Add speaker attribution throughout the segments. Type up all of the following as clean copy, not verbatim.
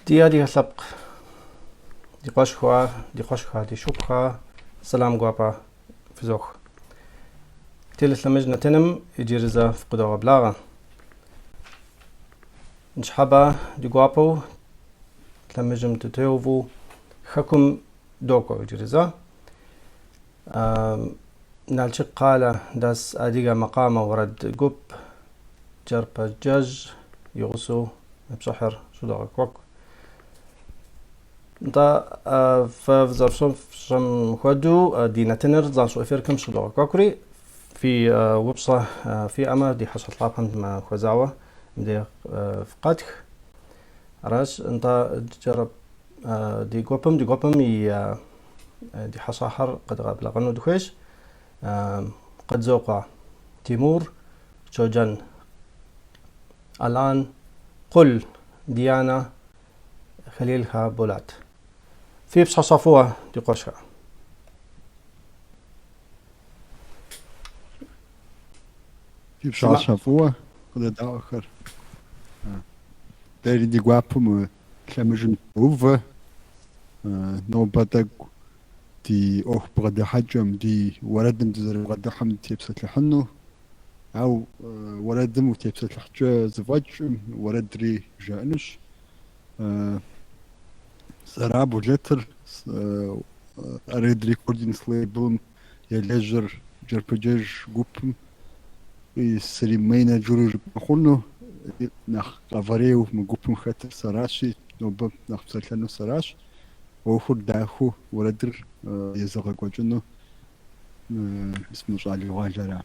Speaker 1: Dia slap di qoshkha di shukha salam guapa fizokh تلت لمجنا تنم يجيرزا في قدوة بلاغة نشحبا دي guapo تلمجم تتوفو خكم دوكو يجيرزا نالشق قالة داس أديغا مقامة ورد قب جربا جاج يغسو بسحر شدوغا كوك نتا فزرشم شم خودو دينا تنر زانشو افيركم شدوغا كوكري في وبصة في أما دي حصل طابهم مع خوزاوة دي فقاتك راش انت جرب دي قوبم دي حصاحر قد بلغنو دخيش قد زوقع تيمور شوجن الآن قل ديانا خليلها بولات في بصة صفوة دي قوشها
Speaker 2: في بصة صفوة قد داخر داري دي guapo تلمجن بوفا نوباتك دي بغدا حجم دي وردم تزر بغدا حمد تيبسة لحنو أو وردم وتيبسة لحجة زواج وردري جانش سراب وجتر أريد ريكوردين سليبون يلجر جربجاج قوبم سليمينا جورج بخونو نخ قفاريو مقوبم خاتر سراشي نوبم نخ بسلحنو سراش وخور داخو وردر يزغل قوجنو اسمه صالي واجرا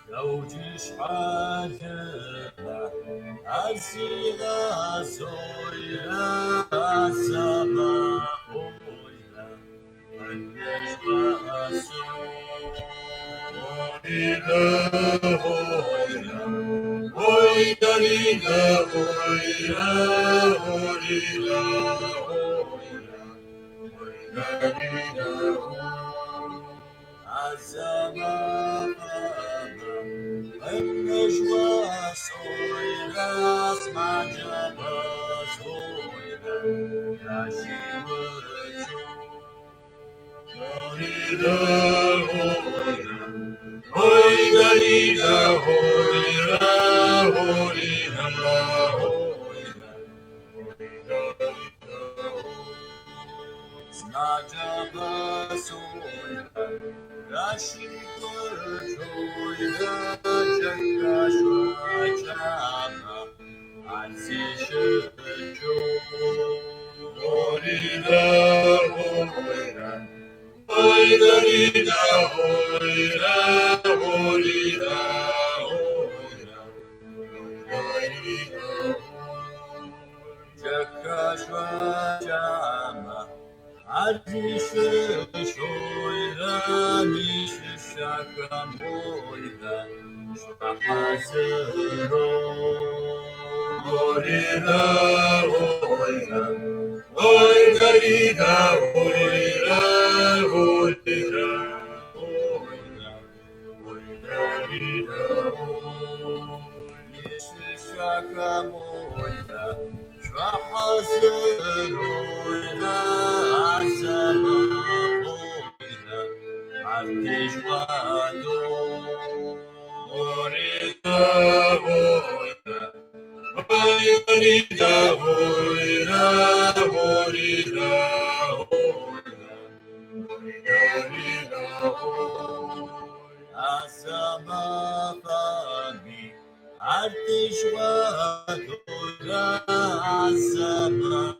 Speaker 3: زوجش حاجبه عزيغا زويرا عزما خويا النجوى سورينا هويا هويا لينا هويا هويا هويا لينا عزما النجوى سوينا اسمع جبا سوينا يا شيوتو هويدا هويدا هويدا ليدا هويدا هويدا هويدا اسمع جبا سوينا يا شيوتو يا جناش وجاما عزيش هويدا هويدا هويدا ليدا هويدا هويدا هويدا ليدا جكاش وجاما عزيش شويدا مش الشاكا مويدا شبحازرو هويدا هويدا هويدا ليدا هويدا هويدا هويدا هويدا ليدا مش الشاكا مويدا شبحازرو عزما خويدا عالتش وادو هويدا هويدا هويدا ليدا هويدا هويدا هويدا ليدا عزما فاني عالتش وادو عزما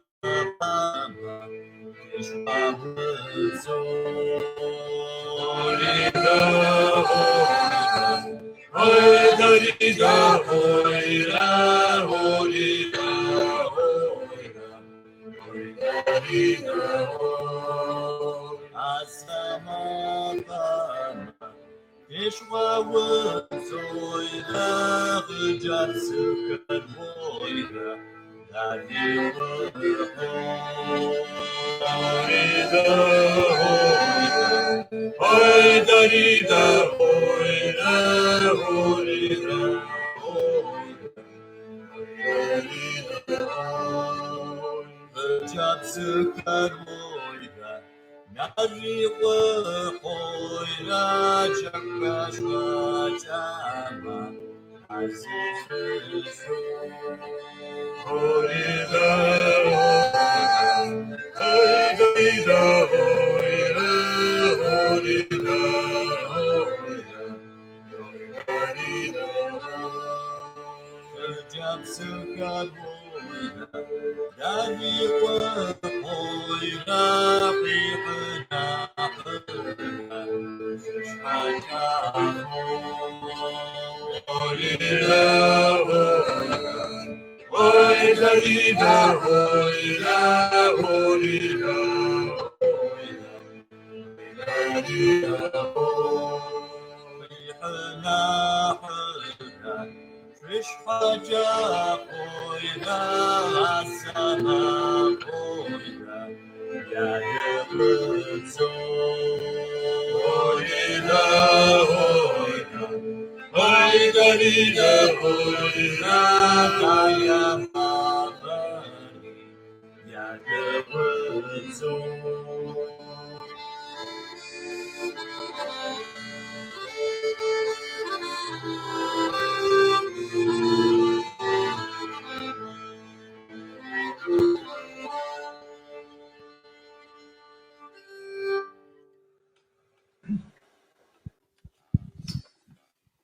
Speaker 3: هويدا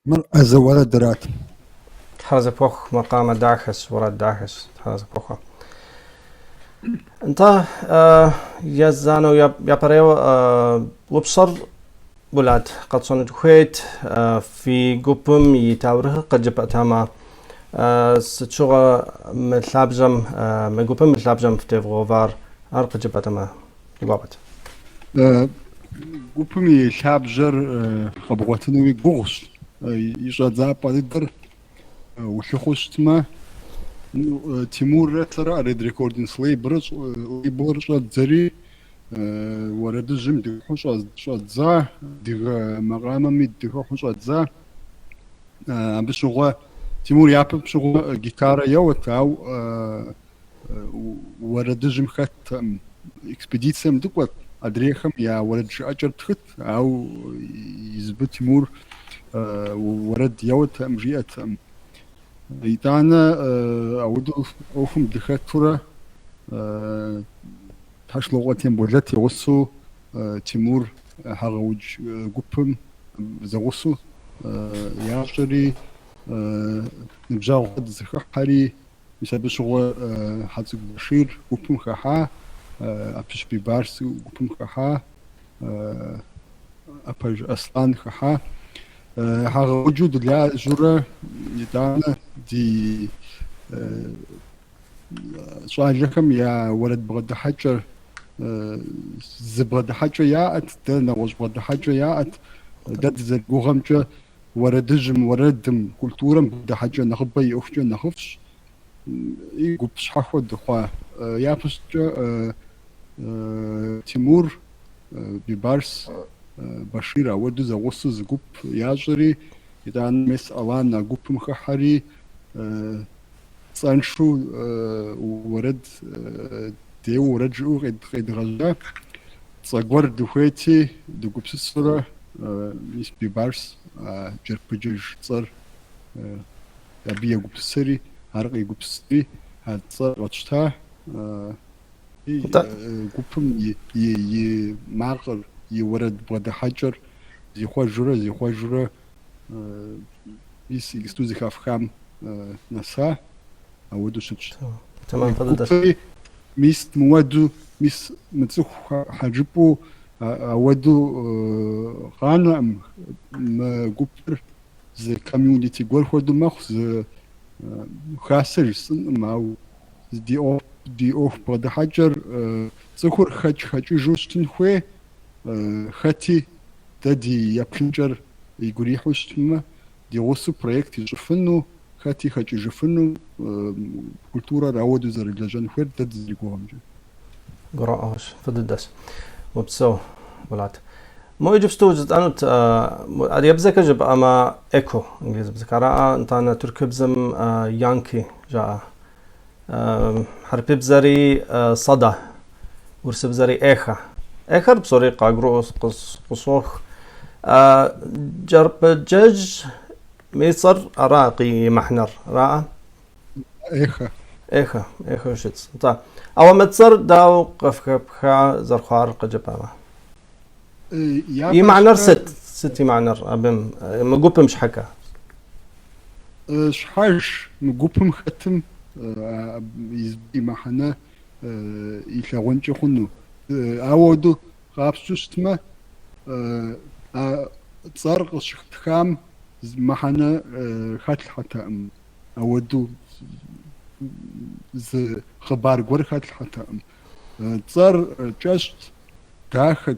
Speaker 2: من أزوال الدرات
Speaker 1: تحرز بوخ مقام داخس ورد داخس تحرز بوخه انت يزانو يا بريو وبصر بولاد قد صنت خويت في قبم يتاوره قد جبتها ستشوغ مثلابجم ما قبم مثلابجم في تفغوفار قد جبتها يقابت
Speaker 2: قبم يتابجر خبغتنو يقوش يجاد زابادر وشخوشتما تيمور رتلر أريد ريكوردين سليبرز ويبورج زري ورد الجيم دي خوش زا دي مغامة ميد دي خوش زا بشغل تيمور يابب بشغل جيتارة يوت أو ورد الجيم خت إكسبيديتسيا مدقوة أدريخم يا ورد شاجر تخت أو يزبط تيمور ورد يوت أمجيئة إيتانا أودو أوفم دخاتورة تاش لغتين بولات يغسو تيمور هاغوج قبم زغسو ياشري نبجاو غد زخحري يسابي شغل حزق بشير قبم خاحا أبش ببارس قبم خاحا أبش أسلان خاحا هاغ وجود لا جرة يدانا دي سؤال رقم يا ولد بغد حجر زبغد حجر ياءت دنا وش بغد حجر ياءت دد زد قوغمجة وردجم وردم كولتورم بغد حجر نخبي أخجر نخفش يقول بشحخو دخوا يافش تيمور ببارس بشير أودو زغوصو زقوب ياجري إدان مس ألانا قوب مخحري صانشو ورد ديو ورجعو غيد غجا صاقور دوخيتي دوقوب سسورة ميس ببارس جربجيج تصر يبيا قوب سسري هرقي قوب سسري هاد تصر غجتا قوبم يماغر يورد بغد حجر زي خواجرة بيس يستوزي خافخام نسا أودو شتش
Speaker 1: تمام فضل
Speaker 2: ميس موادو ميس متسوخ حجبو أودو غانا قبر ز community гор ходу маху ز хасэр мау ди ох подхаджер цохор хачу жустин хуе хати тади яплинджер игурихустма ди осу проект жфну хати хачу жфну культура раоду зарилажан хуер тади гомж
Speaker 1: قراءة فددس وبسو ولات مو يجب ستوجد أنت يبزك جب أما إيكو إنجليزي بذكراء أنت أنا تركبزم يانكي جاء حرب بزري صدى ورس بزري إيخا بصريقة قروس قصوخ جرب جج ميصر عراقي محنر راء إيخا شتس طيب أو متصر داو قفكبخا زرخار قجبامة يمعنر ست يمعنر أبم مقوب مش حكا
Speaker 2: شحاج مقوب ختم يزبي محنا يلاغونجي خنو أودو غابسوستما تصارق شختخام محنا خاتل حتى أودو ز خبر گور خاتل حتى تصار جاشت داخت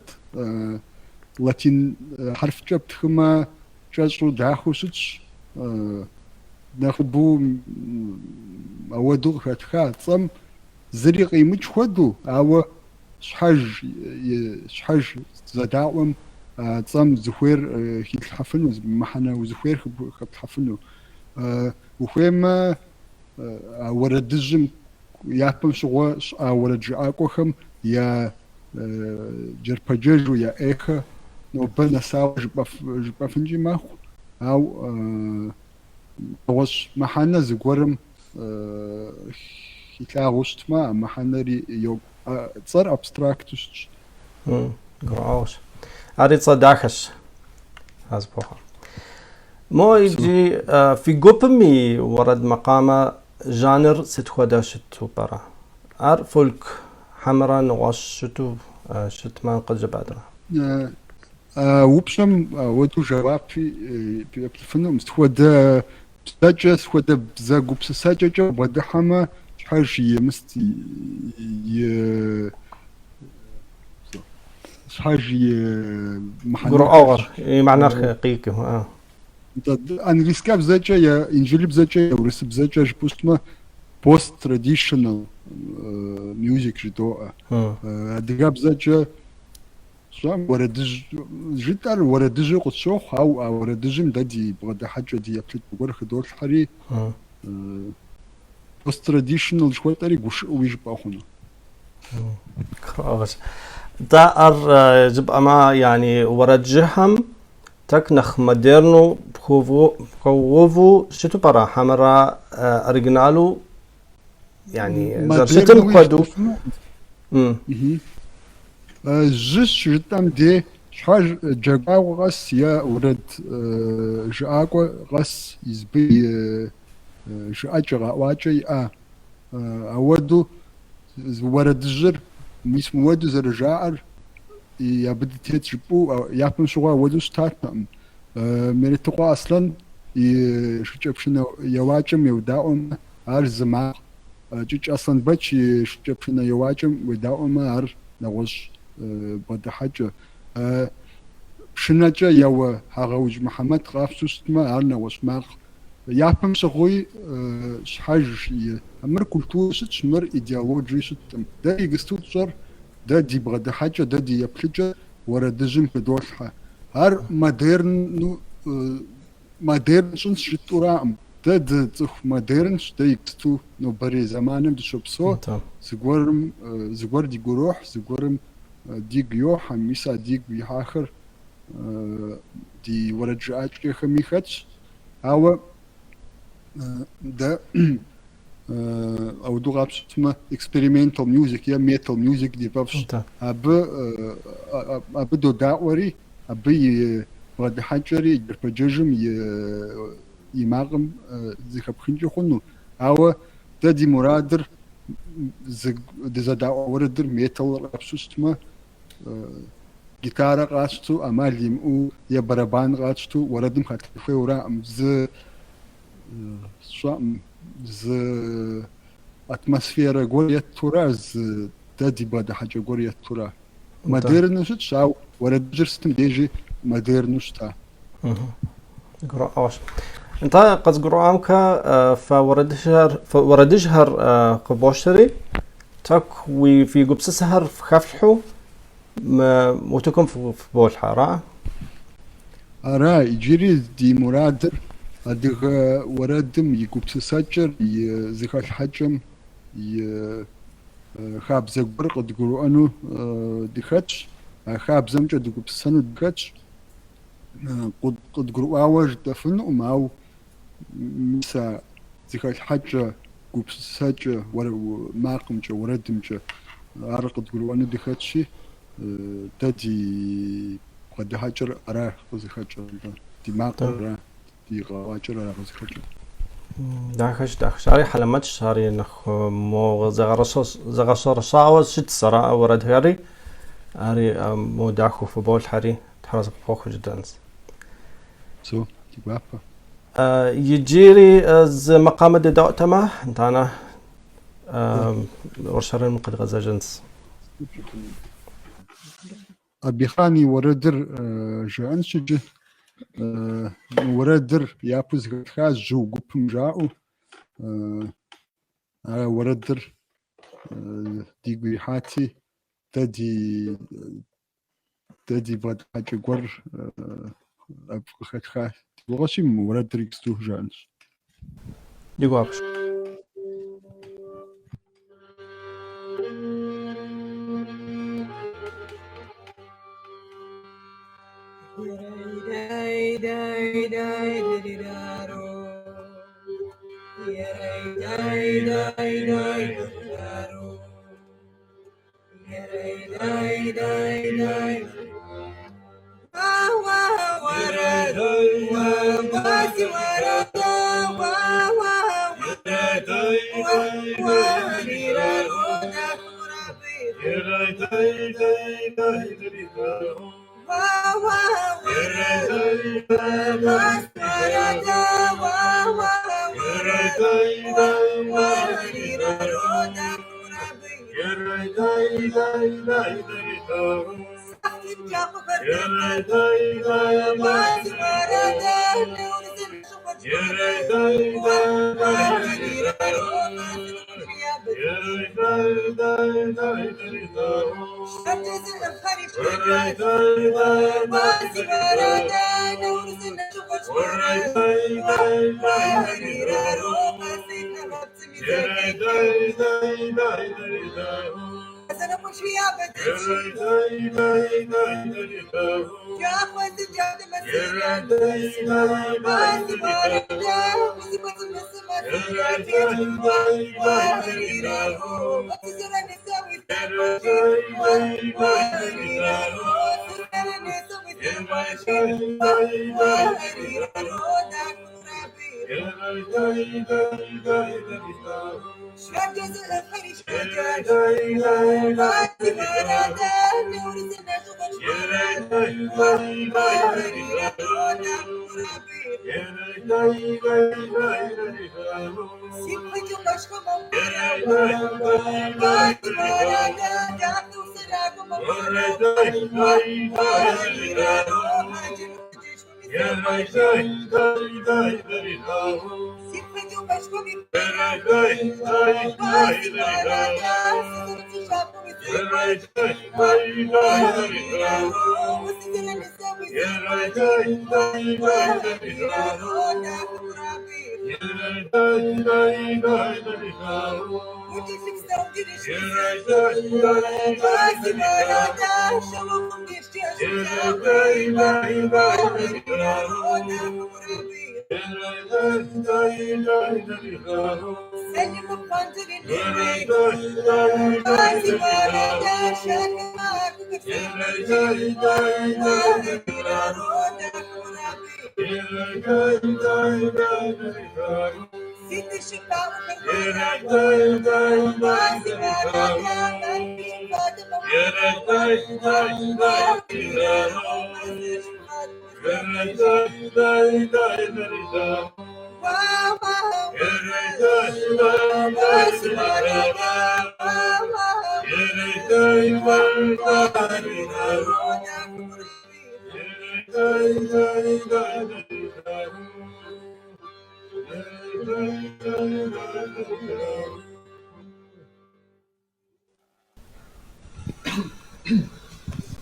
Speaker 2: لاتين حرف جبت خما جاشلو داخو سوتش نخبو أودو خاتخا تصم زري قيمج خدو أو شحاج زداوم تصم زخير يتحفنو محنا وزخير خبتحفنو وخيما وردجم يابم شغوا ورجعاكوهم يا جربججو يا إيخا نوبنا ساو جبافنجي ماخو أو وش محنا زقورم يتلاغوشت ما محنا ري يو تصير أبستراكتوش
Speaker 1: قرأوش أريد صداخش هزبوها مو يجي في قبمي ورد مقامة جانر ستخودا شتو برا أر فولك حمرا نغاش شتو شتمان قد جبادرا
Speaker 2: وبشم ودو جواب في الفنم ستخودا بساجة ستخودا بزا قبس ساجة ودا حما شحاج يمستي شحاج
Speaker 1: محنا قرأوغر معنى قيكه
Speaker 2: английская бзача я инжили бзача я урыс бзача жпустма post traditional music жито адыга бзача сам варадыж житар варадыж кутшох ау варадыжим дади бгада хаджа ди яплит бугор хидор хари post traditional жхватари гуш уиж бахуна
Speaker 1: خلاص دا ار جب اما يعني ورجهم تكنخ مودرنو بخوفو شتو برا حمرا أرجنالو يعني زرشتم كودو
Speaker 2: جش جتام دي شحاج جاقاو غاس يا ورد جاقاو غاس يزبي جاقا واجي أودو ورد جر ميس مودو زر جاعر يا بدي تجيبو يا شغل ودو ستارتم مريتقوا اصلا شجبشنا يواجم يوداهم ارزما جيج اصلا بچ شجبشنا يواجم وداهم ار نغش بده حاجه شناجا يوا هاغوج محمد قافسوستما ار نغش ما يابم شغوي شحاج امر كولتور شمر ايديولوجي شتم دا يغستوتشر دا دي بغدا حاجة دا دي يبلجة وردجم بدولها هر مودرن شنس شتو رام دا تخ مودرن دا يكتو نو بري زمانم دي شبسو زغور دي جروح زغورم دي جيوح ميسا دي بيحاخر دي ورجعات خميخاتش أو دا أو دوغابش تما experimental music يا metal music دي بابش أب دو داوري أبي غد حجري جربججم يماغم زي خبخنجي خنو أو دا دي مرادر دي زدا وردر metal رابسوس تما جيتارة قاشتو أمال يمقو يا بربان قاشتو وردم خاتفه ورا ز شو ز أتمosfera قرية تراز دادي بعد حاجة قرية ترا مديرنوش شاو ورد جرستم ديجي مديرنوش تا
Speaker 1: قرأ أوش أنت قد قرأ أمك فوردشهر قبوشتري تك وفي قبس سهر في خفلحو موتكم في بول حارة
Speaker 2: أرا يجري دي مرادر أدغ وردم يقبس سجر يزخال حجم خاب زقبر قد قرأ أنو دخاتش خاب زمجة دقبس سنو دخاتش قد قرأ أواج دفن وماو مسا زخال حجة قبس سجر ماقمجة وردمجة أرقد قرأ أنو دخاتشي تدي قد هاجر أراه قد هاجر دماغ أراه دي غواجر أراه قد هاجر
Speaker 1: داخش أري حلمتش هاري نخ مو زغرصور صاوز شت سراء ورد هاري أري مو داخو في بول حري تحرز بخوخ جدانس
Speaker 2: سو تبابا
Speaker 1: يجيري ز مقام الدواء تما انتانا ورشارين قد غزا جنس
Speaker 2: أبيخاني وردر جان شجه وردر يابوز غتخاز جو قبم جاو وردر ديقوي حاتي تدي بعد حاجة قر أبقى خاز وغشي وردر يكستوه جانش
Speaker 1: يقوابش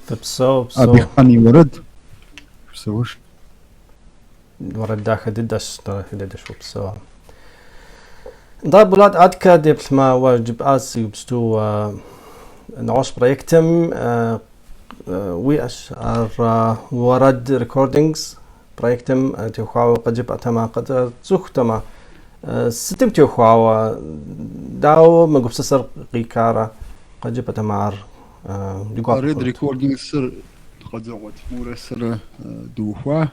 Speaker 1: فبسو
Speaker 2: أبي خاني ورد بسوش
Speaker 1: ورد داخل ددش ددش وبسو طيب ولاد عدك ديبل ما واجب آسي وبستو نعوش برايكتم ويش ورد ريكوردينجز برايكتم تيوخاو قجب أتما قد زوخ تما ستم تيوخاو داو مقب سسر قيكارا قجب أتمار
Speaker 2: أريد ريكوردينج سر قد زوجت مرسل دوخوا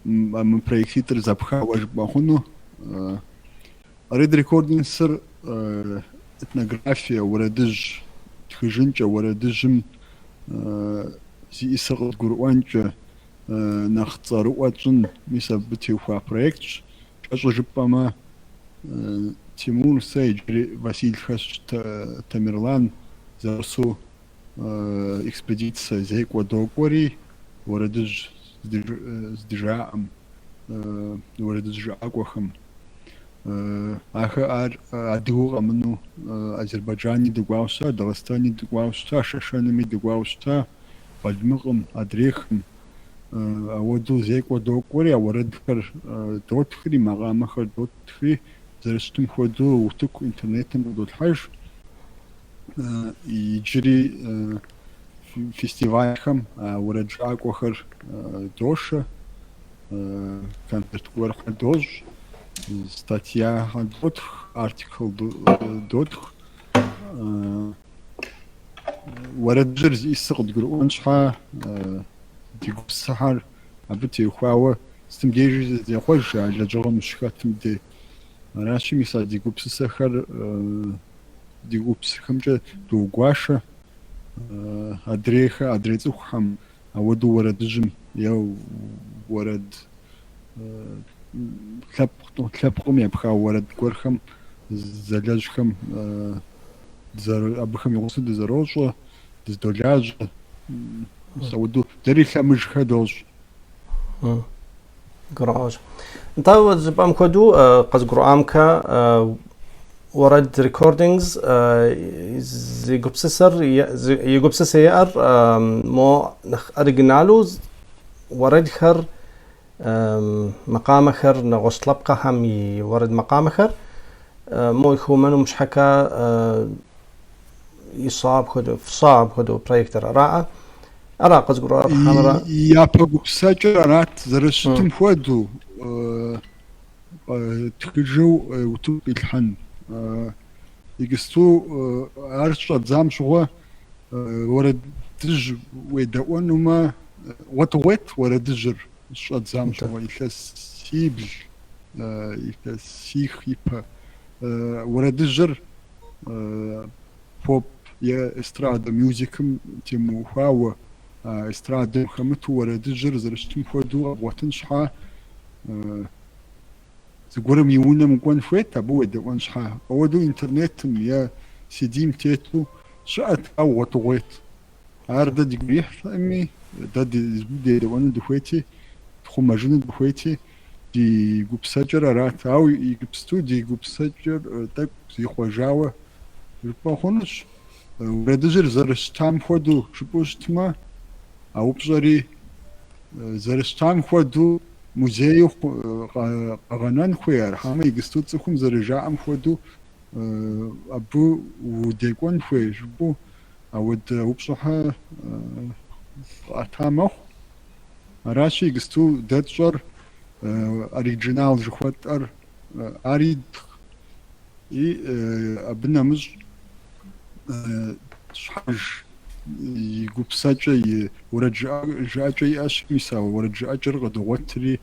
Speaker 2: من برايكتر زبخا واجب أخونه أريد ريكوردينج سر etnografia وردج تخجنجة وردجم زي إسرق قرؤانجة نختار واتن مثبتي وفا بروجكت أجل جبما تيمور سيجري واسيل خش تمرلان زرسو إكسبедиция زيك ودوغوري وردج زدجاءم وردج أقوخم آخر أدوغ منو أذربيجاني دقواوستا دغستاني دقواوستا شاشانمي دقواوستا بالمغم أدريخم أودو زيك ودوغوري أوردكر دوتخري مغامخر دوتخري زرستم خودو وتك إنترنتم بدو الحاج يجري فيستيفالكم ورجعك وخر دوشة كان تتقور دوج статья d'autres, article d'autres. ورجر يسقط قرؤون شحا ديقو السحر عبتي وخاوة ستمديجي دي خوش على جرم شخاتم دي راشي ميسا ديقو بسسخر ديقو بسخمجة دو قواشة أدريخة أدريتوخ حم أودو وردجم يو ورد تلبقم يبخاو ورد كورخم زلاجخم زر أبخم يوصل زروجة زدولاج سودو دري ثمج خدوج
Speaker 1: قراج انتو زبام كودو قز قرآمكا ورد ريكوردينجز زي قبسسر يقبسسر مو أرجنالو ورد خر مقام خر نغش طلبقة هم يورد مقام خر مو يخو منو مش حكا يصاب خدو صعب خدو برايكتر رائع أرى قصقر حمراء
Speaker 2: يا بقو سجرات زرشتم خدو تخجو وتو الحن يقصو أرشد زام شغوة ورد تج ويدقون وما وطويت ورد جر شاد زام شغوة يكسيبل يكسيخ يبا ورد جر بوب يا استراد ميوزيكم تيمو خاوة استراد خمتو ورد جر زرشتم خدو أبواتن شحا زقورم يونا مقوان فويت أبو ودوان شحا أودو إنترنتم يا سيديم تيتو شاءت أو وطويت عارضة دي قريح أمي دادي زبودي دوان دخويتي تخو مجنة دخويتي دي قوب سجر رات أو يقبستو دي قوب سجر تاك زي خواجاوة ربا خونش ورادجر زرشتام خودو شبوشتما أو بجري زرشتام خودو موزيو غنان خوير حما يقستو تسخم زرجاعم خودو أبو وديكون خوي جبو أود وبصحة أتامخ راشي يقستو داتجر أريجينال جخواتر أريد أبنامج شحاج يقوب ساجة ورجاجة أشميسا ورجاجة غدواتري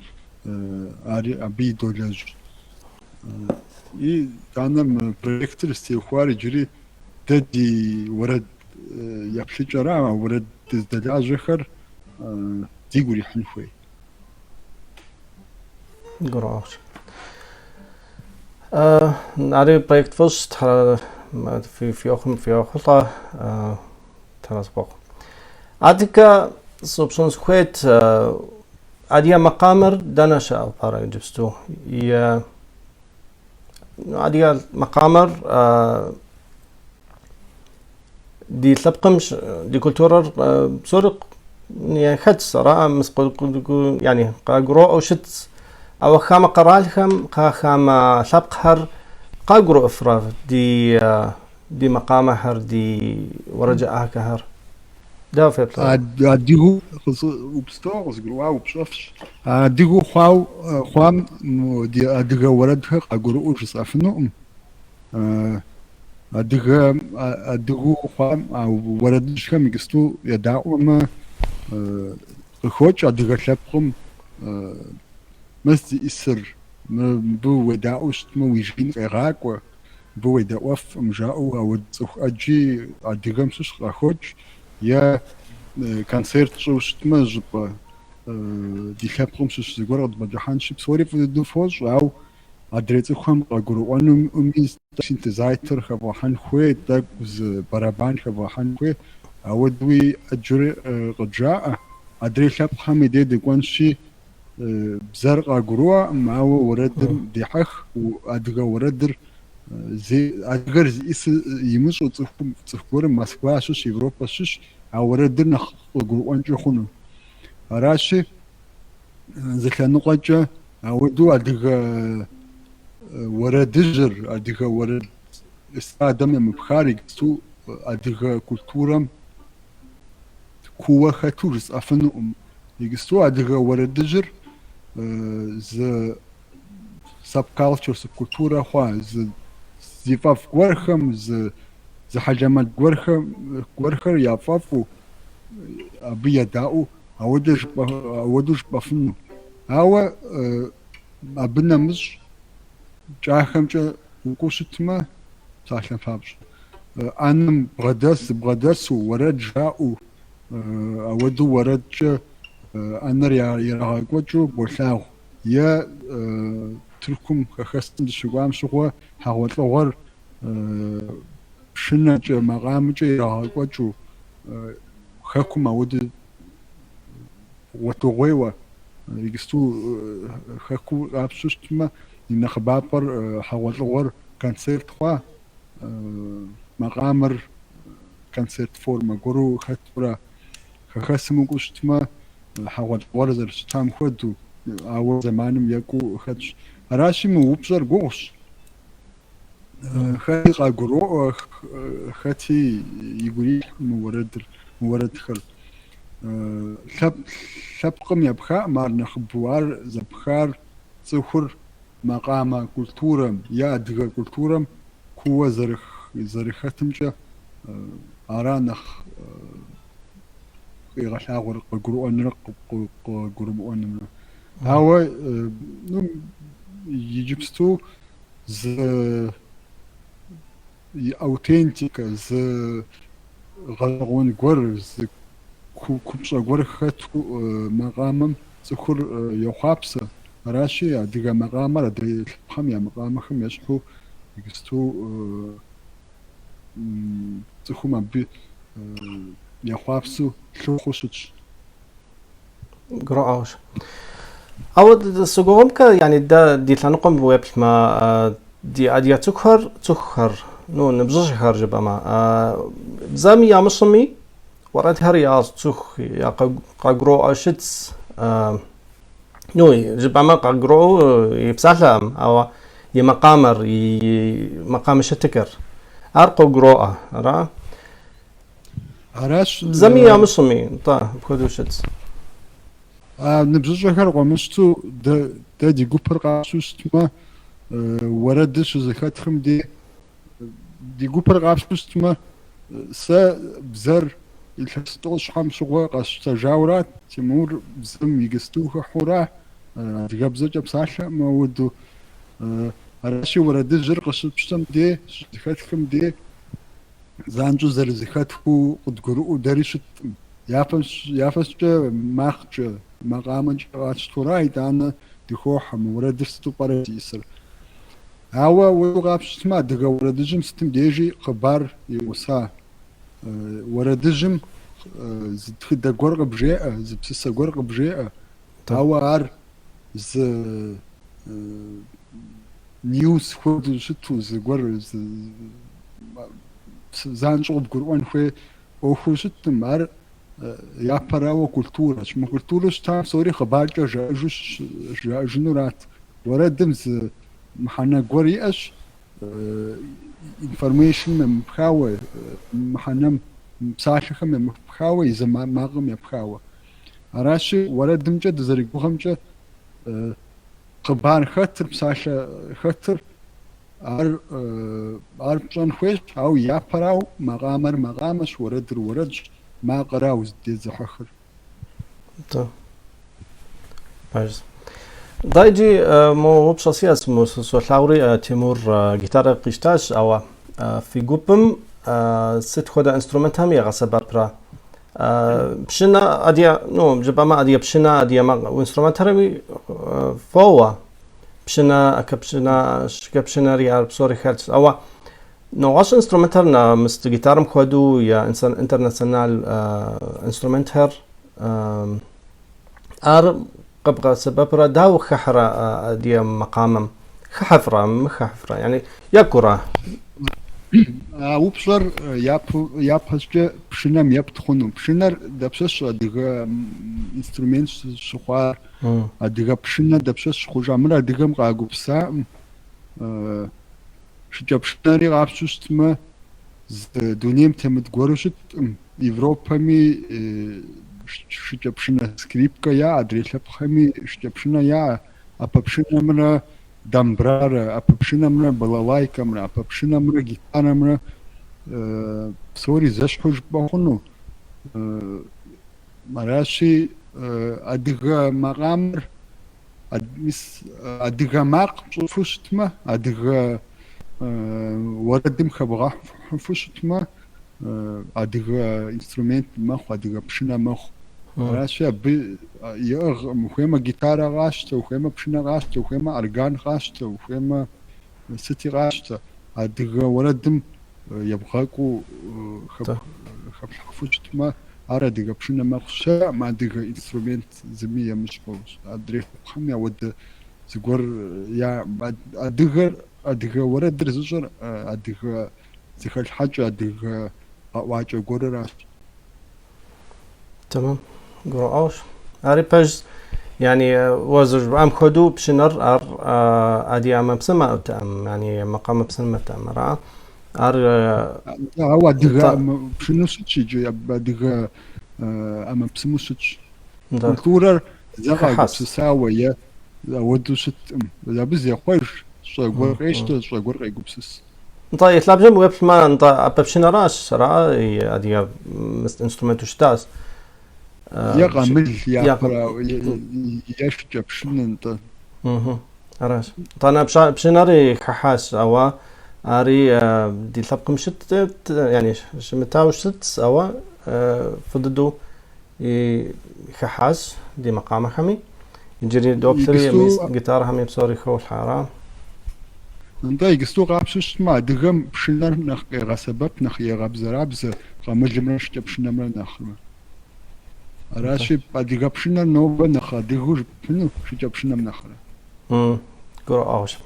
Speaker 2: أبي دولاج И данным проектор стихуари جري تدي ورد يبشجرا ورد تزدلاجخر ديقولي حنفوي
Speaker 1: قراش ناري بروجكت فوست في أخطة تراسبق عادك سوبسونس كويت عادية مقامر دانشا أو بارا جبستو يا عادية مقامر دي تلبقمش دي كولتورر سورق يعني خد صراحة مسقول يعني قاقرو أو شت أو خام قرالهم خام لبقهر قاقرو إفراف دي مقامة هر دي ورجع كهر ده في
Speaker 2: عديهو وبستوغز واو بشوفش عديهو خوام دي عديها وردها قاقرو وجس أفنو عديهو خوام وردش كم يقستو يدعو ما خوش عديها لبقم مس يسر بو وداوش مو يجين عراق بو وداوف مجاو او اجي ادغم سش خوش يا كونسرت شوش ما جب دي خابكم سش زغور بدحان شيب سوري في دو فوز او ادريت خم قغرو ان اميس سينتزايتر خبحان خوي دك برابان خبحان خوي او دوي اجري رجاء ادري خاب حميدي دكونشي بزرقا قروع معه وردر ديحخ وادغا وردر زي ادغر زيس يمش وتصفور موسكوا شش اوروبا شش او وردر نخ قروع نجخونو راشي زكانو قاجا اودو ادغا وردجر ادغا ورد استادم مبخاري سو ادغا كولتورم كوا خاتورس افنو يجستو ادغا وردجر ز subculture subcultura خوا ز زفاف قورخم ز حجمات قورخر يافافو أبي داو أودش بفنو هوا أبنا مش جاهم جا وقوشتما ساشن فابش أنا بغدس ورد جاو أودو ورد جا أنا يراقوجو بوشاو يا تركم خاصة الشغام شغوا حاولت أغر شنة مقام يراقوجو خاكم أود وتغويوا يجستو خاكو أبسوستما إن خبابر حاولت أغر كونسرت خوا مقامر كونسرت فورما غورو خاتورا خاصة مقوشتما حاول ورزر ستام خدو أو زمانم يكو خدش راشي موبزر غوش خاتي قاقرو خاتي يقولي مورد خل شبقم يبخا مار نخبوار زبخار صخر مقام كولتورم يا دغ كولتورم كو زرختمجا أرانخ يغشاور قرو أنرق قرو أنرق هوا نم يجبستو ز أوتنتيك ز غلغون قر ز كوبش قر خاتو مقامم زخور يخابسه راشي أديك مقام ردي خم يا مقام خم يشحو يجبستو زخو ما بي يخابسو شو خوشش
Speaker 1: قراءة أود سجوم يعني دا دي تلانقم بويبل ما دي أديا تكهر نو نبزش خارج بما زامي يا مصمي ورد هري تخ يا قاقرو أشتس نو جبما قاقرو يبسالم أو يمقامر مقام شتكر أرقو قراءة را
Speaker 2: عراش
Speaker 1: زامي يا مصمي طا بكودو شتس
Speaker 2: نبزش خارج ومشتو دا دي جوبر قاسوستما وردش زكاتهم دي جوبر قاسوستما سا بزر الحستوش حم شغوا قاس تجاورات تمور بزم يجستوه حورا دي قبزة بساشا ما ودو араши уэрэдыжьыр къыщыпщтэм де зыхэтхэм де занщӏэу зэрызыхэтхыу къыдгурыӏуэу дэри щыткъым. Яфэскӏэ макъкӏэ макъамэкӏэ къащтурэ итӏанэ дыхохьэ мы уэрэдыр сыту пӏэрэ зиӏысыр. Ауэ уэу къапщтмэ адыгэ уэрэдыжьым сытым дежи хъыбар иуса. Уэрэдыжьым зы тхыдэ гуэр къыбжеӏэ, зы псысэ гуэр къыбжеӏэ. Ауэ ар зы ньюс хуэдэу щыту зыгуэр занщӏэу къыбгурыӏуэн хуей ӏуэхуу щыттым. Ар япэрауэ культурэщ. Мы культурэ щытам псори хъыбаркӏэ жаӏэжынурат. Уэрэдым зы мыхьэнэ гуэр иӏэщ, информейшн емыпхауэ, мыхьэнэм псалъэхэм емыпхауэ, и макъым епхауэ. Аращи уэрэдымкӏэ дызэригугъэмкӏэ хъыбар хэтыр, псалъэ хэтыр ар пщӏэн хуейщ, ауэ япэрау макъамэр макъамэщ, уэрэдыр уэрэдщ, макъырау здезыхьэхыр.
Speaker 1: دايجي مو بشخصيات مو سولاوري تيمور جيتارة قشتاش أو في جوبم ست خدا إنسترومنت هم يغسى بابرا بشنا أديا نو جبما أديا بشنا أديا ما وإنسترومنت هرمي فوا بشنا أكبشنا شكبشنا ريال بصوري خالص أو نو عش إنسترومنت هرنا مست جيتارم خدو يا إنسان إنترناسيونال إنسترومنت هر قبقى سبب را داو خحرة دي مقامم خحفرة مخحفرة يعني يكرة
Speaker 2: وبصر يابسجة بشنام يبتخونو بشنر دبسش أديها إنسترومنت شخوار أديها بشنا دبسش خجامر أديها مقاقو بسا شجع بشناري غابسوست ما دونيم تمت غورشت Европа ми щепшина скрипка я, адресапхами щепшина я, а папшинамра дамбрара, а папшинамра балалайкамра, а папшинамра гитарамра сори зашхуж бахуну. Мараши адыга мaqamr адыга мақ фуштма, адыга уарадым хабга фуштма, адыга инструмент маху, адыга пшина маху. Мараши аби яг мухема гитара гашта, мухема пшина гашта, мухема орган гашта, мухема сити гашта. Адыга уарадым ябгаку хабфуштма. Ара адыга пшина махуша, ма адыга инструмент зими ямышпауш. Адреф хамя вот згор я адыга уарадыр зужар адыга зихалхаджа адыга واجه غورا
Speaker 1: تمام غوراش اريباج يعني وزج ام خدو بشنر ار ادي ام بسما تام يعني مقام بسما تام را ار
Speaker 2: هو دغ بشنو سيجي دغ ام بسمو سيج كولر زغا بسساويه ودو ست لا بزي خوش شغور ايش شغور ايغبسس
Speaker 1: طيب تلعب جنب ويب ما انت ابشنراش راه ادي انسترومنت شتاس
Speaker 2: يقامل يا ياش جبشن انت
Speaker 1: راش طانا بشناري خحاس او اري دي تلعبكم شت يعني شمتاو شت او فددو خحاس دي مقام حمي يجري دوبتري جيتار حمي بصوري خو الحرام
Speaker 2: انت يقصو غابسوش ما دغم بشنر نخ غسبب نخ يغبزرابز قمجمرش تبشنمر نخما راشي بدغ بشنر نو نخ دغور بنو شجبشنم نخرا
Speaker 1: قرا اوش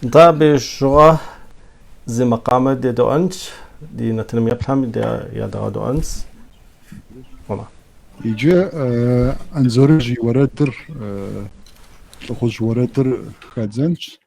Speaker 1: انت بشوا زي مقام دي دوانت دي نتلم يفهم دي يا دوانت والله
Speaker 2: يجي انزورجي وراتر تخوش وراتر خدزنش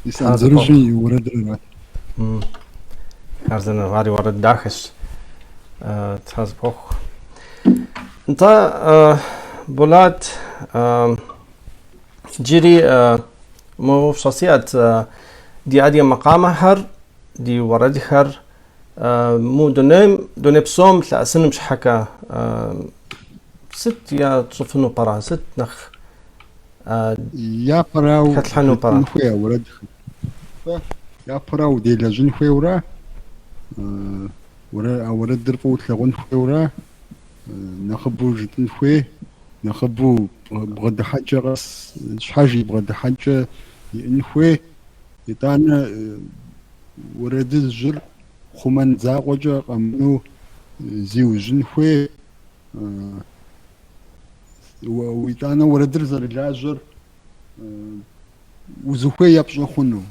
Speaker 2: يسأل زرجي ورد
Speaker 1: أرزنا غاري ورد داخش تحز بوخ انت بولات جيري مو شخصيات دي عادية مقامة هر دي ورد هر مو دوني بصوم تلأسن مش حكا ست يا تصفنو برا ست نخ
Speaker 2: يا براو
Speaker 1: كتلحنو برا
Speaker 2: نخويا ورد يا براو دي لجن خويا ورا ورد درفو تلغن خويا ورا نخبو جتن خويا نخبو بغد حاجة غس شحاجي بغد حاجة ينخوي يتانا ورد الجر خمان زاغوجا قمنو زيو جنخوي ويتانا ورد رزر اللاجر وزخوي يبشو خنو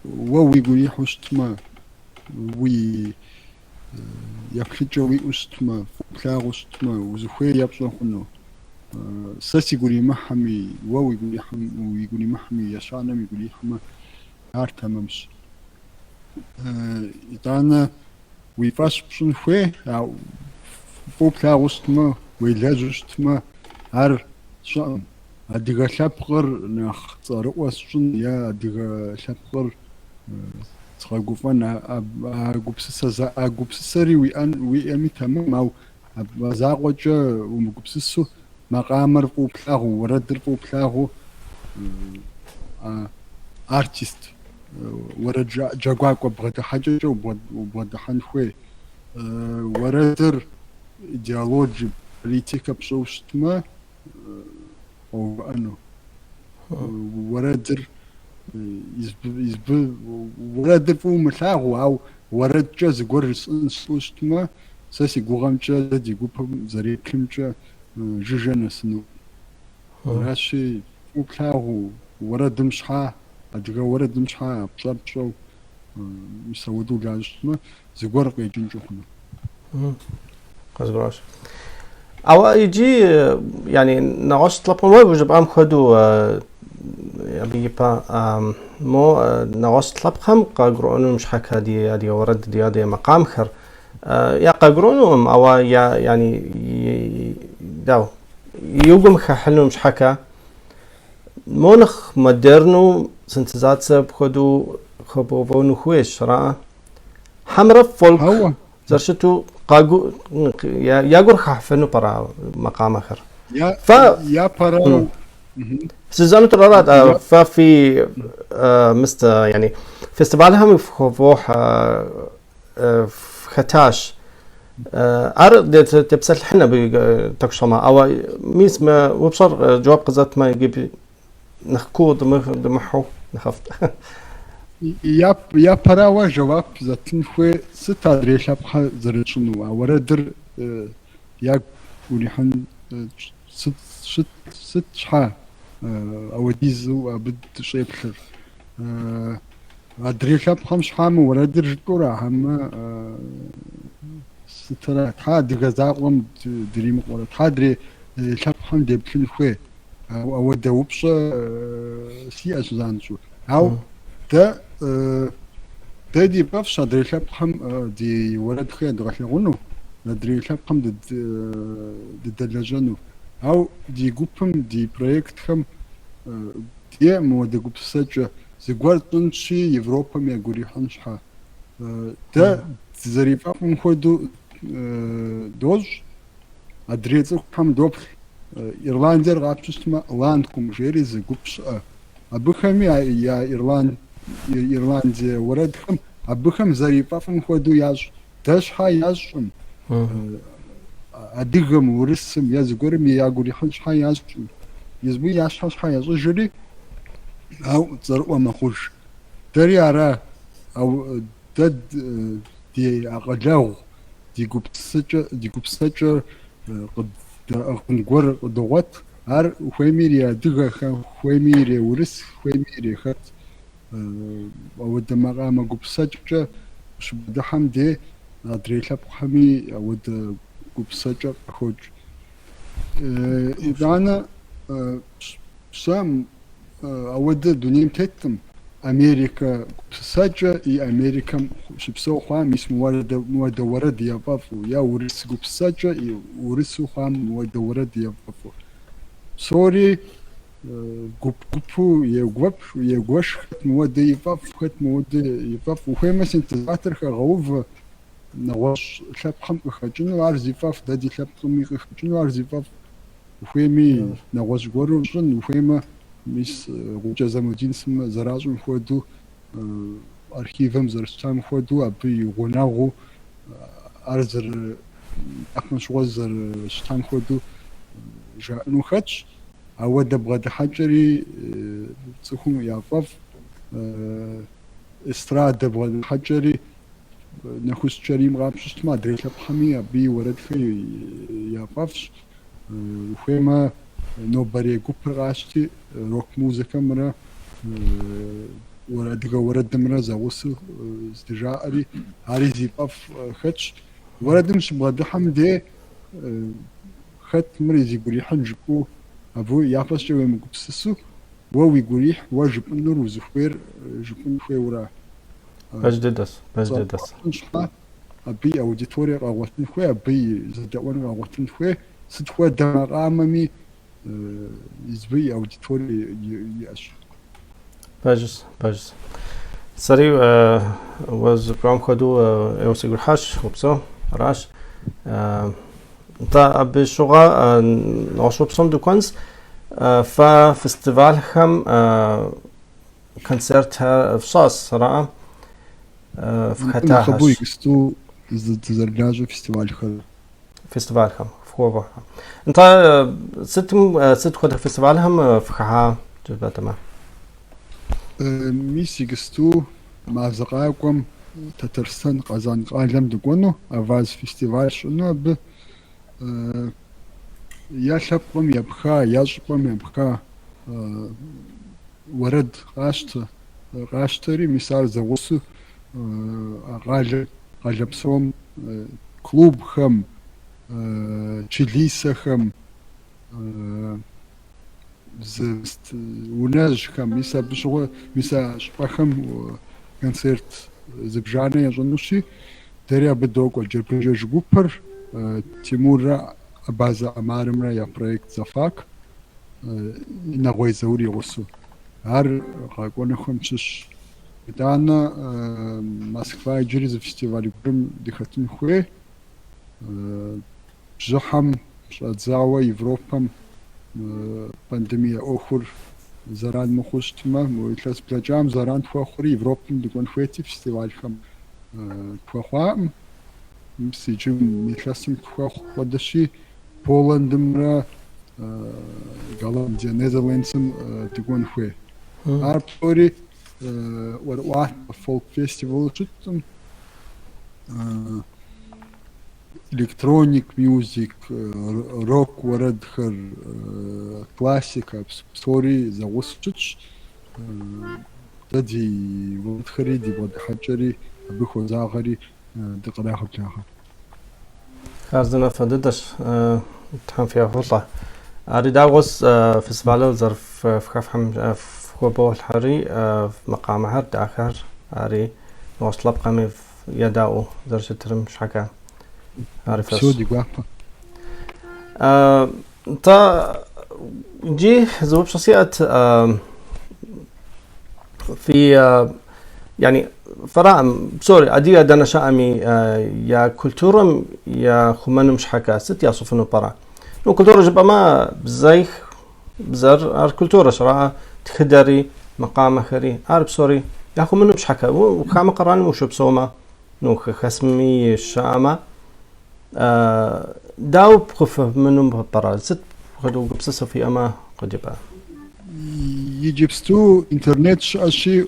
Speaker 2: ووي قولي حشتما وي يكفجوي أشتما فلاغ أشتما وزخوي يبشو خنو ساسي يقولي محمي واو يقولي محمي يشانم يقولي حما عار تمامش يتانا ويفاش بشن خوي فوق لا وستما ويلاج وستما عار شان أديغا شابغر نخ تصارقواس شن يا أديغا شابغر تخاقوفان أقوبسسري ويأمي تمام أو أبزاقوجا ومقوبسسو مقامر فوبلاغو وردر فوبلاغو ارتست ورد جاقواقو بغدا حاجة وبغدا حنخوي وردر ايديولوجي بوليتيكا بصوشتما او انو وردر وردر فو ملاغو او ورد جاز قرص انسوشتما ساسي قوغامجا دي قوبهم زريكلمجا جوجنا سنو راشي وكلاو ورد مشحا أديك ورد مشحا بصاب شو يسودو لاجتما زغور قيجن جوخنا
Speaker 1: قزبراش أو يجي يعني نغش طلبهم ما بوجب أم خدو يبي مو نغش طلبهم قاقرونو مش حكا دي ورد دي مقام خر يا قاقرونو أو يا يعني داو يوجم خحلو مش حكا مونخ مودرنو سنتزاتسا بخدو خبوبونو خويش راه حمرا فولك زرشتو قاقو يا قر خحفنو برا مقام اخر ف
Speaker 2: يا براو
Speaker 1: سيزون ترى ففي مست يعني فيستيفالهم في ختاش عرض تبسل حنا بتكشما او ميس ما وبصر جواب قزات ما يجيب نخكود دمحو نخفت
Speaker 2: يا براو جواب زاتن خو ستادري شابخ زرچنو وردر يا وليحن ست شحا او ديزو ابد شيء بخير ادري شابخ مش حام وردر جكورا هم سترا تاد غزاقم دريم قول تادري شابخ دي بكل خو او دوبش سي ازانشو او ده دي بفش ادري شابخ دي ولد خير دغلغونو ندري شابخ ددلجنو او دي جوبم دي بروجكت خم دي مو دي جوب سج زغورتن شي يوروبا مي غوري حنشها ده زريفا خودو دوج ادريزو كم دوب ايرلاندر غابشتما لاندكم جيري زغوبش ابخمي يا ايرلاند وردكم ابخم زريفا خودو ياج دشها ياجم ادغم ورسم يزغورم يا غوري حنشها ياج يزبي ياشها ياج جري او زرقوا مخوش دري ارا او دد دي اقلاو دي جوبسج قد نقول دوات ار خويميريا دغه خويميريا ورس خويميريا خط او دماغه ما جوبسج شو بده حمدي ادري لاب حمي او جوبسج خوج اذا انا سام اود دنيم تتم امريكا ساجا اي امريكا شبسو خام اسمه ورد يا بافو يا ورس ساجا اي ورسو خام ورد يا بافو سوري جوبو يا غوش مود يفاف خت مود يفاف وخيما سنت زاتر غوف نواش شاب خم خجن عارز يفاف دادي شاب خم خجن عارز يفاف وخيمي نواش غورجن وخيما مش روجا زمودين سم زراجم خودو اركيفم زرستام خودو ابي غناغو ارزر اخن شوزر شتام خودو جانو خاتش اود بغد حجري تسخم يافاف استراد بغد حجري نخش جريم غابشت ما دريت بحمي ابي ورد في يافافش وخيما نوبري كوبر غاشتي روك موزيكا مرا ورد مرا زاوس استجاري هاري زيباف خاتش ورد مش بغد حمدي خات مري زيبري حنجكو ابو يافاش جو مكبسسو ووي غوريح واجب النور وزخير جبن خوي ورا
Speaker 1: بجددس
Speaker 2: ابي اوديتوري راوتن خوي ابي زدوان راوتن خوي ستخوا دماغ امامي يزبي اوديتوري ياش
Speaker 1: باجس سري was برام خدو اوسيغر حاش وبسو راش انت بشغا نوشوب سوم دوكونز ففستيفال خم كونسرت في صاص صراحة في ختاهش
Speaker 2: خبوي قستو زرجاجو فيستيفال
Speaker 1: خم فوق انت ست خد فيستيفال هم في خها جبت ما
Speaker 2: ميسي قستو مع زقاكم تترسن قازان قالم دقونو افاز فيستيفال شنو ب يا شبقم يبخا يشبقم يبخا ورد غاشتري مثال زوسو غالب سوم كلوب خم تشيليسا خم وناج خم ميسا بشغل ميسا شبخم كونسرت زبجاني يجنوشي دريا بدوك والجربجاج جوبر تيمور بازا امارمرا يا بروجكت زفاك نغوي زوري وسو هر قاقون خمسش دانا موسكوا جريز فيستيفال برم دخلتن خوي جحم شادزاوا يوروبام بانديميا أخر زران مخوشتما ويتلاس بلاجام زران فخوري يوروبام دكون خويتي فيستيفال خم فخوام مسيجم يتلاسم فخ ودشي بولندمرا غالانديا نيذرلاندسم دكون خوي ارتوري ورواح فولك فيستيفال جتم إلكترونيك ميوزك روك وردخر كلاسيكا ستوري زوسچچ ددي وردخري دي ودحجري بخو زاغري دقراخ بلاخ
Speaker 1: خارزنا فددش تحن فيها فضلة أريداغوس فيسفالو ظرف في خفحم في خبو الحري في مقام هرد آخر أري وصلب قمي يداو زرش ترم شحكا عارف
Speaker 2: سودي قاقا
Speaker 1: تا جي زوب شخصيات في يعني فرام سوري أدي أدنا شامي يا كولتورم يا خمن مش حكا ست يا صفنو برا نو كولتورة جبا ما بزيخ بزر كولتورة شراء تخدري مقام خري عارف سوري يا خمن مش حكا وخام قران مش بسوما نو خسمي الشامة داو بخف منهم برا ست خدو بسسو في أما قد يبقى
Speaker 2: يجيبستو انترنت شاشي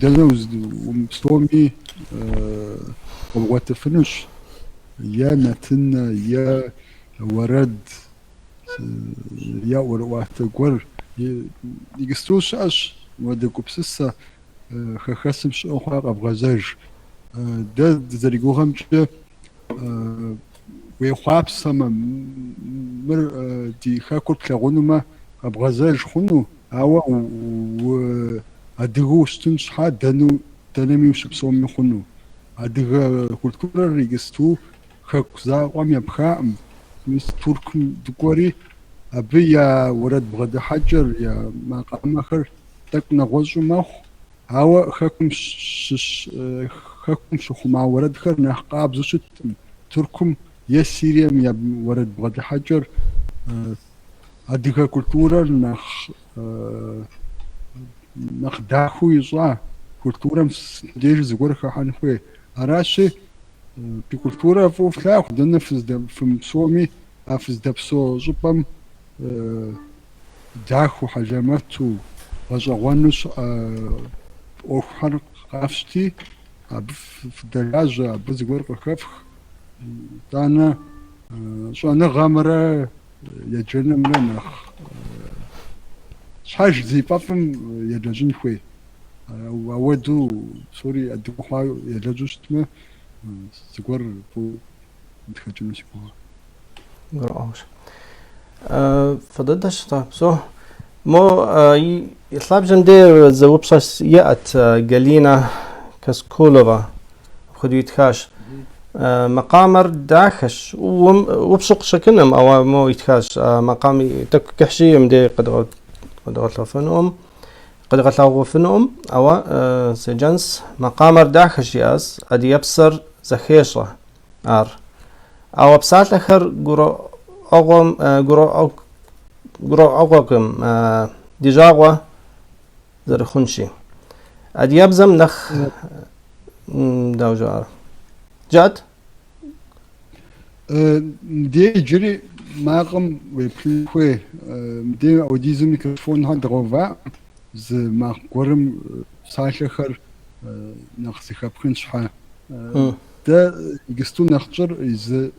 Speaker 2: دلوز ومستومي واتفنش يا نتن يا ورد يا وروات قر يجستو شاش ودكو بسسا خخسم شو خاق ابغازاج ده زريقوهم جه ويخاب سما مر دي خاكل تلاغونما ابغازاج خنو هوا و أدغو استنشحا دنمي وشبسومي خنو أدغ كولتورا ريجستو خاكزا وام يبخام مس تركم دكوري أبي يا ورد بغد حجر يا مقام آخر تك نغوزو مخ هوا خاكم شخما ورد خر نحقاب زوشت تركم يا سيريم يا ورد بغد حجر أدغ كولتورا نخ داخو يصا كولتورا ديج زغور خان خوي اراشي بي كولتورا فو فلاخ دنفز في مسومي افز دبسو زبم داخو حجماتو وزغونس او خان قافستي في دراجة بزغور خفخ دانا شو انا غامرة يجنم لنا شحال زي بافم يجاجن خوي وودو سوري ادو خايو يجاجوشتما سكور بو دخجن شكو
Speaker 1: قرأوش فضدش طيب سو مو يطلب جندير زوبشاس يأت قالينا كسكولوفا خدو يتخاش مقامر داخش وبشق شكنم او مو يتخاش مقامي تكحشي مدي قد غطلفنهم قد غطلفنهم أو سجنس مقامر داخش ياس أدي يبصر زخيشة أو بسات آخر جرو أغم ديجاغوا زرخونشي أدي يبزم نخ داوجار جات
Speaker 2: دي جري ماقم ويبلوي دي اوديزم ميكروفون هاد غوفا ز ما قرم ساشخر نخسي خبخن شحا ده يقستو نخجر از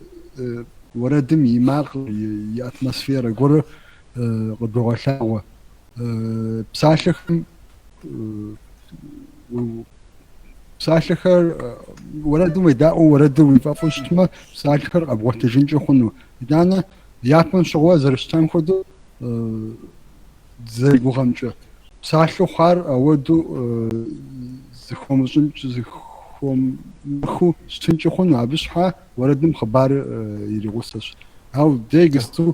Speaker 2: وردم يماق ياتموسفير غور قدو غشاوا بساشخم ساشخر وردم يداو وردم يفافوشتما ساشخر ابغوت جنجو خنو دانا ياكمن شغوا زرشتان خدو زي بوغامجا ساشو خار اودو زخومجن زخوم خو شتنجو خنو ابشحا وردم خبار يريغوسش هاو ديغستو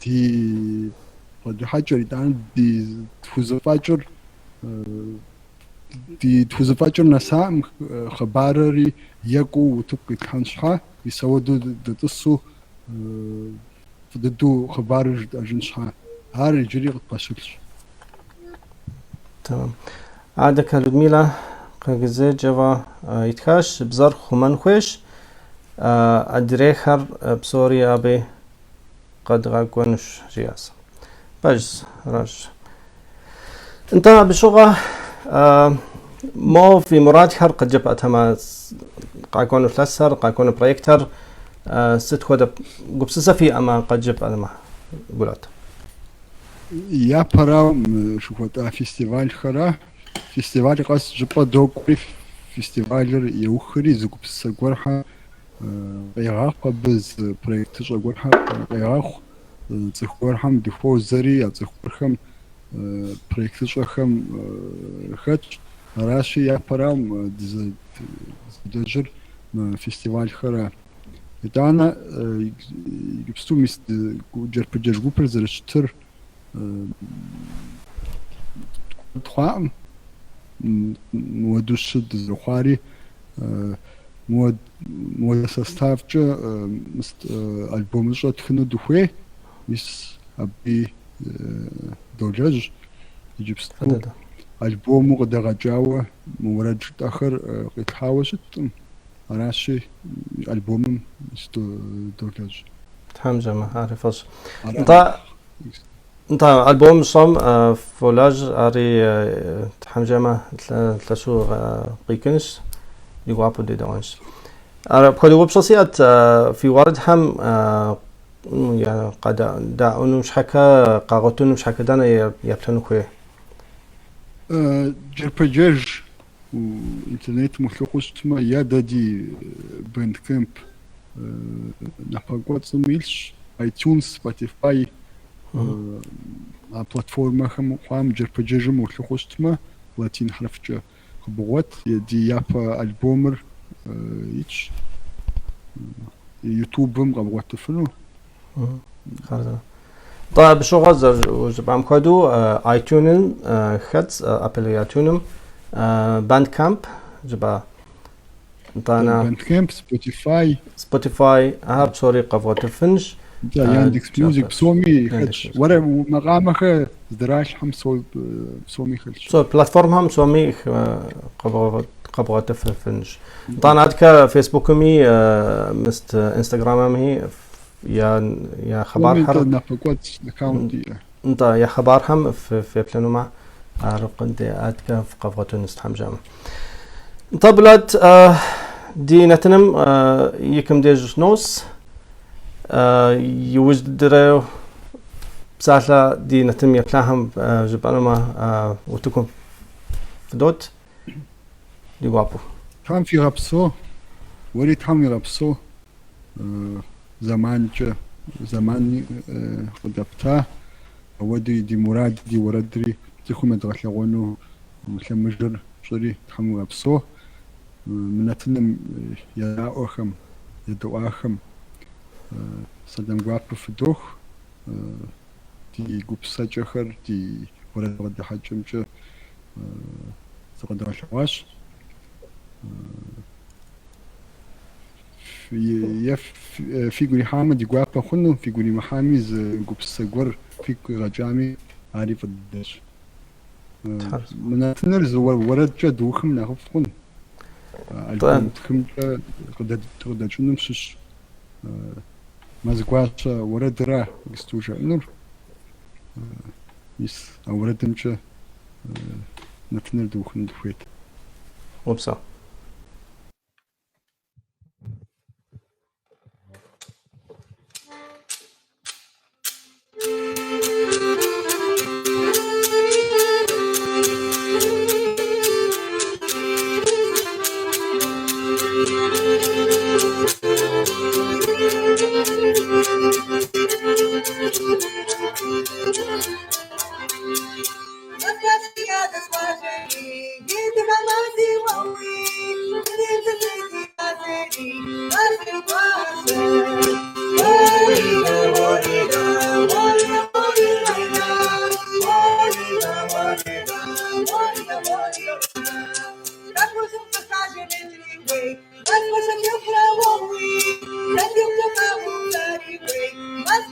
Speaker 2: دي قد حاجر دان دي تفوزفاجر دي تفوزفاجر نسام خبارري يقو وتبقي تخانشحا يسودو دتسو ضدو خبار أجنشها هاري جري قطاشلش.
Speaker 1: تمام. عادك لودميلا قجزة جوا يتكاش بزار خمان خوش أدريخر بسوري أبي قد غاكونش رياس بجز راج انت بشغة مو في مراد هر قد جب أتما قاكون فلسر قاكون برويكتر ست خود قبسسة في أما قد جب أما قولات
Speaker 2: يا برا شوفت فيستيفال خرا فيستيفال قاس جبا دوغ فيستيفال يوخري زوج بسقورها قياق بز برويكت جقورها قياق تخورهم دفو زري تخورهم برويكت جخم خش راشي يا برا دجر فيستيفال خرا دانا يبستو مست جرب جرجو برزرشتر تخام مودوش دزخاري مود سستافج مست ألبوم جو تخنو دخوي مس أبي دولج يجبستو ألبوم قدر جاوا مورد آخر قتحاوشت راشي ألبوم مستو دولج
Speaker 1: تحمجة عارفش انت ألبوم صم فولاج أري تحمجة تلاشو قيكنش يقابل دي دوانش بخلي وبشخصيات في وارد هم يعني قد داونو مش حكا قاغتون مش حكا دانا يبتنو خويه
Speaker 2: جربجرج وإنترنت مخلوقوش تما يادا دي باند كامب نحقوات سميلش ايتونز سبوتيفاي بلاتفورما خام جربجرج مخلوقوش تما لاتين حرفجة خبوات دي يابا ألبومر يتش يوتيوبم قبوات تفنو
Speaker 1: خالص طيب شو غزر وجبام كودو ايتونن خدز ابل ايتونم باند كامب جبا انتانا
Speaker 2: باند كامب
Speaker 1: سبوتيفاي هاب سوري قبوات الفنج
Speaker 2: ياندكس ميوزك بسومي خدش ورا مقامخ زدراش هم بسومي خدش
Speaker 1: سو بلاتفورم هم سومي قبوات الفنج طبعا عندك فيسبوك مي مست انستغرام مي يا خبر
Speaker 2: حر
Speaker 1: انت يا خبر هم في بلانوما رقد عندك في قبوات نستحمجم طبلت دي نتنم يكم ديج نوس يوجد بسالة دي نتم يبلاهم جبانما وتكون في دوت دي وابو
Speaker 2: هم في غبصو وريت هم يغبصو زمان قدبتا ودي دي مراد دي وردري تخو مدغلغونو مثل شري هم يغبصو منتنم يدعوخم صدام قوابو في دوخ دي قبصة جخر دي ورد غد حجم سقدر الحواش في قولي حامد يقوابا خنو في قولي محاميز قبصة قور في غجامي عارف الدش من تنرز ورد جد وخم ناخف خن البوم تخم قد شنو مشش مازقواش ورد راه قستوش نور يس أورد مشى نتنر دوخن دوخيت
Speaker 1: وبصا
Speaker 4: Let's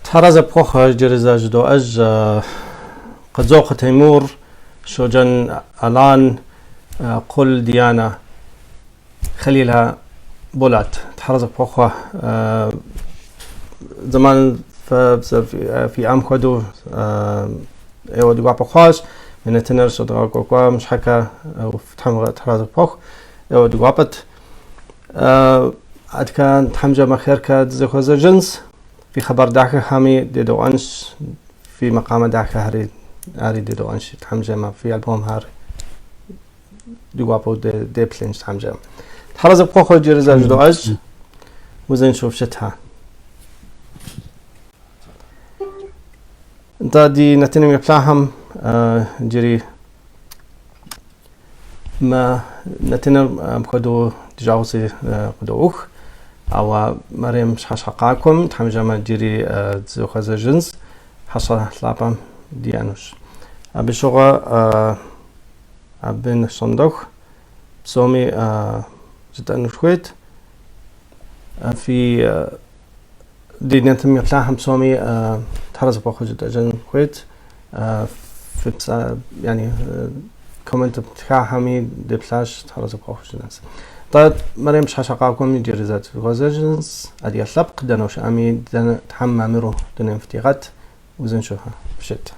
Speaker 1: تحرز بخوخ جرزاج دو أج قد زوق تيمور شوجن الان قل ديانا خليلها بولات تحرز بخوخ زمان في عام خدو ايو دقوا بخواش من التنر شدقوا قوا مش حكا وفتحم تحرز بخوخ ايو دقوا بت عد كان تحمجة مخير كاد زخوزة جنس في خبر داخل حامي ديدو أنش في مقام داخل هاري ديدو أنش تحمجة ما في ألبوم هاري دقوا دي بلينش تحمجة تحرز بخوخ جرزة جدو أج وزين شوف شتها انت دي نتنم يبلاهم جري ما نتنم بخدو تجاوزي قدوخ او مريم حقاكم تحمجة ما جري زوخزة جنس حصل لابم ديانوش بشغة بين صندوق بسومي جدا نشويت في دي نتنم يبلاهم بسومي تحرز بخو جدا جن خويت في يعني كومنت بتاعهم دي بلاش تحرز بخو جنس طيب مريم حقاكم جرزات غزة جنس ادي السبق دنوش امي تحممرو دنم فتيغات وزن شوها بشت